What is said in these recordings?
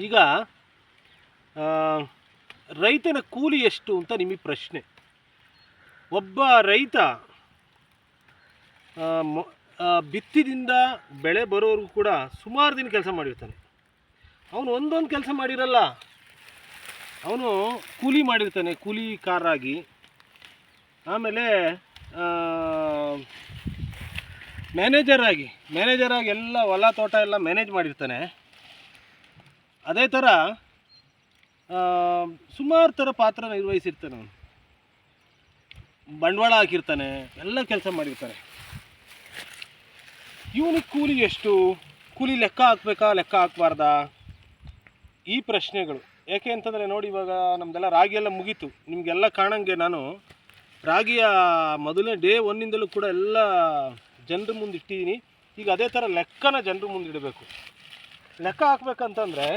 ಈಗ ರೈತನ ಕೂಲಿ ಎಷ್ಟು ಅಂತ ನಿಮಗೆ ಪ್ರಶ್ನೆ. ಒಬ್ಬ ರೈತ ಬಿತ್ತಿದಿಂದ ಬೆಳೆ ಬರೋವರೆಗೂ ಕೂಡ ಸುಮಾರು ದಿನ ಕೆಲಸ ಮಾಡಿರ್ತಾನೆ. ಅವನು ಒಂದೊಂದು ಕೆಲಸ ಮಾಡಿರಲ್ಲ, ಅವನು ಕೂಲಿ ಮಾಡಿರ್ತಾನೆ, ಕೂಲಿಕಾರರಾಗಿ. ಆಮೇಲೆ ಮ್ಯಾನೇಜರಾಗಿ ಎಲ್ಲ ಹೊಲ ತೋಟ ಎಲ್ಲ ಮ್ಯಾನೇಜ್ ಮಾಡಿರ್ತಾನೆ. ಅದೇ ಥರ ಸುಮಾರು ಥರ ಪಾತ್ರ ನಿರ್ವಹಿಸಿರ್ತಾನೆ. ಅವನು ಬಂಡವಾಳ ಹಾಕಿರ್ತಾನೆ, ಎಲ್ಲ ಕೆಲಸ ಮಾಡಿರ್ತಾನೆ. ಇವನಿಗೆ ಕೂಲಿ ಎಷ್ಟು? ಕೂಲಿ ಲೆಕ್ಕ ಹಾಕ್ಬೇಕಾ, ಲೆಕ್ಕ ಹಾಕ್ಬಾರ್ದಾ? ಈ ಪ್ರಶ್ನೆಗಳು. ಯಾಕೆ ಅಂತಂದರೆ ನೋಡಿ, ಇವಾಗ ನಮ್ಮದೆಲ್ಲ ರಾಗಿ ಎಲ್ಲ ಮುಗೀತು. ನಿಮಗೆಲ್ಲ ಕಾಣಂಗೆ ನಾನು ರಾಗಿಯ ಮೊದಲನೇ ಡೇ ಒನ್ನಿಂದಲೂ ಕೂಡ ಎಲ್ಲ ಜನರ ಮುಂದೆ ಇಟ್ಟಿದ್ದೀನಿ. ಈಗ ಅದೇ ಥರ ಲೆಕ್ಕನ ಜನರ ಮುಂದೆ ಇಡಬೇಕು. ಲೆಕ್ಕ ಹಾಕ್ಬೇಕಂತಂದರೆ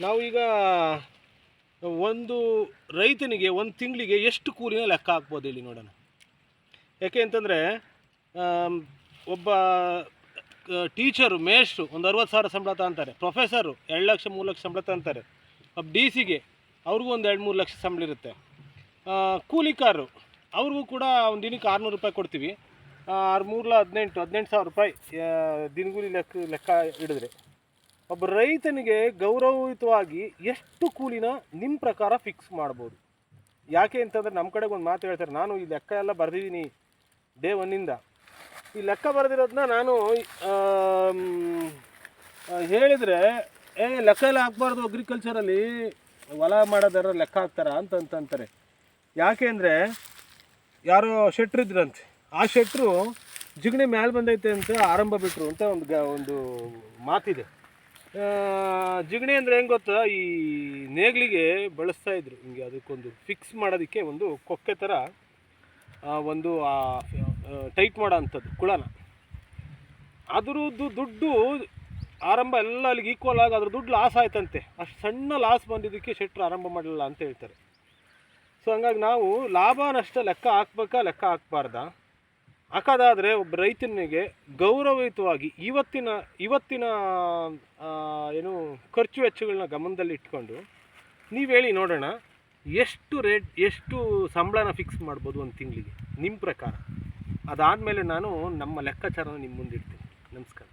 ನಾವು ಈಗ ಒಂದು ರೈತನಿಗೆ ಒಂದು ತಿಂಗಳಿಗೆ ಎಷ್ಟು ಕೂಲಿನ ಲೆಕ್ಕ ಹಾಕ್ಬೋದು ಹೇಳಿ ನೋಡೋಣ. ಯಾಕೆ ಅಂತಂದರೆ ಒಬ್ಬ ಟೀಚರು, ಮೇಷ್ಟ್ರು ಒಂದು 60,000 ಸಂಬಳ ತಗೊಂತಾರೆ. ಪ್ರೊಫೆಸರು 2 ಲಕ್ಷ 3 ಲಕ್ಷ ಸಂಬಳ ತಗೊಂತಾರೆ. ಒಬ್ಬ DC ಅವ್ರಿಗೂ ಒಂದು 2-3 ಲಕ್ಷ ಸಂಬಳ ಇರುತ್ತೆ. ಕೂಲಿಕಾರರು ಅವ್ರಿಗೂ ಕೂಡ ಒಂದು ದಿನಕ್ಕೆ 600 ರೂಪಾಯಿ ಕೊಡ್ತೀವಿ. 18,000 ರೂಪಾಯಿ ದಿನಗೂಲಿ ಲೆಕ್ಕ ಹಿಡಿದ್ರೆ, ಒಬ್ಬ ರೈತನಿಗೆ ಗೌರವಯುತವಾಗಿ ಎಷ್ಟು ಕೂಲಿನ ನಿಮ್ಮ ಪ್ರಕಾರ ಫಿಕ್ಸ್ ಮಾಡ್ಬೋದು? ಯಾಕೆ ಅಂತಂದರೆ ನಮ್ಮ ಕಡೆಗೆ ಒಂದು ಮಾತು ಹೇಳ್ತಾರೆ. ನಾನು ಈ ಲೆಕ್ಕ ಎಲ್ಲ ಬರೆದಿದ್ದೀನಿ ಡೇ ಒನ್ನಿಂದ. ಈ ಲೆಕ್ಕ ಬರೆದಿರೋದನ್ನ ನಾನು ಹೇಳಿದರೆ ಲೆಕ್ಕ ಎಲ್ಲ ಹಾಕ್ಬಾರ್ದು, ಅಗ್ರಿಕಲ್ಚರಲ್ಲಿ ಹೊಲ ಮಾಡೋದಾರ ಲೆಕ್ಕ ಹಾಕ್ತಾರ ಅಂತಂತಾರೆ. ಯಾಕೆ ಅಂದರೆ ಯಾರೋ ಶೆಟ್ರು ಇದ್ರಂತೆ, ಆ ಶೆಟ್ರು ಜಿಗಣೆ ಮ್ಯಾಲೆ ಬಂದೈತೆ ಅಂತ ಆರಂಭ ಬಿಟ್ಟರು ಅಂತ ಒಂದು ಮಾತಿದೆ. ಜಿಗಣೆ ಅಂದರೆ ಹೆಂಗೆ ಗೊತ್ತಾ, ಈ ನೇಗಿಲಿಗೆ ಬಳಸ್ತಾಯಿದ್ರು. ಹಿಂಗೆ ಅದಕ್ಕೊಂದು ಫಿಕ್ಸ್ ಮಾಡೋದಕ್ಕೆ ಒಂದು ಕೊಕ್ಕೆ ಥರ ಒಂದು ಟೈಟ್ ಮಾಡೋ ಅಂಥದ್ದು ಕುಳನ. ಅದ್ರದ್ದು ದುಡ್ಡು ಆರಂಭ ಎಲ್ಲ ಅಲ್ಲಿಗೆ ಈಕ್ವಲ್ ಆಗಿ ಅದ್ರ ದುಡ್ಡು ಲಾಸ್ ಆಯ್ತಂತೆ. ಅಷ್ಟು ಸಣ್ಣ ಲಾಸ್ ಬಂದಿದ್ದಕ್ಕೆ ಶೆಟ್ರು ಆರಂಭ ಮಾಡಲಿಲ್ಲ ಅಂತ ಹೇಳ್ತಾರೆ. ಸೊ ಹಂಗಾಗಿ ನಾವು ಲಾಭ ನಷ್ಟ ಲೆಕ್ಕ ಹಾಕ್ಬೇಕಾ, ಲೆಕ್ಕ ಹಾಕ್ಬಾರ್ದಾ? ಹಾಕೋದಾದರೆ ಒಬ್ಬ ರೈತನಿಗೆ ಗೌರವಯುತವಾಗಿ ಇವತ್ತಿನ ಏನು ಖರ್ಚು ವೆಚ್ಚಗಳನ್ನ ಗಮನದಲ್ಲಿ ಇಟ್ಕೊಂಡು ನೀವು ಹೇಳಿ ನೋಡೋಣ, ಎಷ್ಟು ಸಂಬಳನ ಫಿಕ್ಸ್ ಮಾಡ್ಬೋದು ಒಂದು ತಿಂಗಳಿಗೆ ನಿಮ್ಮ ಪ್ರಕಾರ? ಅದಾದಮೇಲೆ ನಾನು ನಮ್ಮ ಲೆಕ್ಕಾಚಾರನ ನಿಮ್ಮ ಮುಂದಿಡ್ತೀನಿ. ನಮಸ್ಕಾರ.